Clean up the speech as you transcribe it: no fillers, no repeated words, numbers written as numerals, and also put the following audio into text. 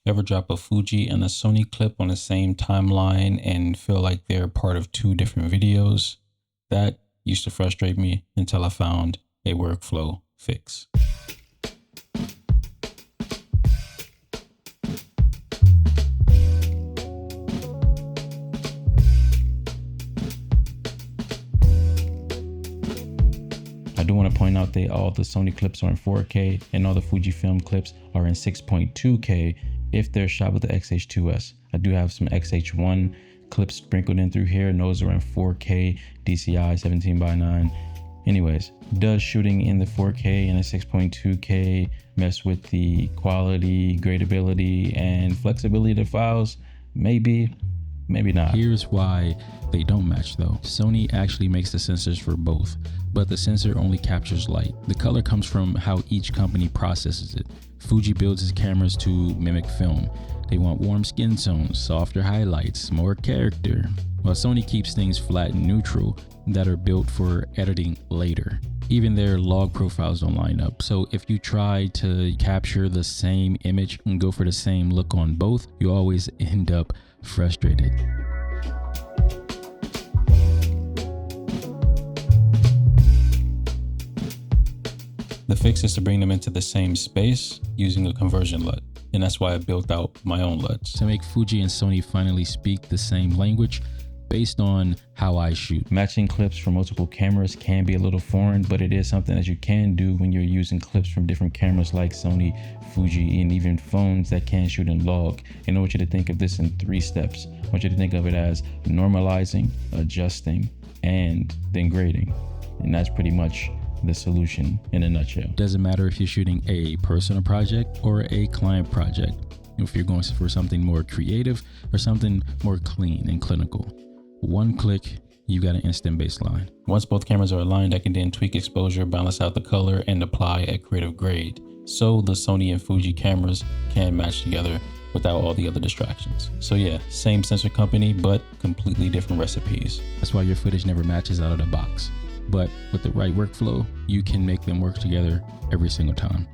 Ever drop a Fuji and a Sony clip on the same timeline and feel like they're part of two different videos? That used to frustrate me until I found a workflow fix. I do want to point out that all the Sony clips are in 4K and all the Fujifilm clips are in 6.2K if they're shot with the X-H2S. I do have some X-H1 clips sprinkled in through here, and those are in 4K DCI 17:9. Anyways, does shooting in the 4K and the 6.2K mess with the quality, gradability, and flexibility of the files? Maybe, maybe not. Here's why they don't match though. Sony actually makes the sensors for both, but the sensor only captures light. The color comes from how each company processes it. Fuji builds its cameras to mimic film. They want warm skin tones, softer highlights, more character, while Sony keeps things flat and neutral that are built for editing later. Even their log profiles don't line up, so if you try to capture the same image and go for the same look on both, you always end up frustrated. The fix is to bring them into the same space using a conversion LUT, and that's why I built out my own LUTs. To make Fuji and Sony finally speak the same language based on how I shoot. Matching clips from multiple cameras can be a little foreign, but it is something that you can do when you're using clips from different cameras like Sony, Fuji, and even phones that can shoot in log. And I want you to think of this in 3 steps. I want you to think of it as normalizing, adjusting, and then grading. And that's pretty much the solution in a nutshell. Doesn't matter if you're shooting a personal project or a client project, if you're going for something more creative or something more clean and clinical. One click, you got an instant baseline. Once both cameras are aligned, I can then tweak exposure, balance out the color, and apply a creative grade. So the Sony and Fuji cameras can match together without all the other distractions. So yeah, same sensor company, but completely different recipes. That's why your footage never matches out of the box. But with the right workflow, you can make them work together every single time.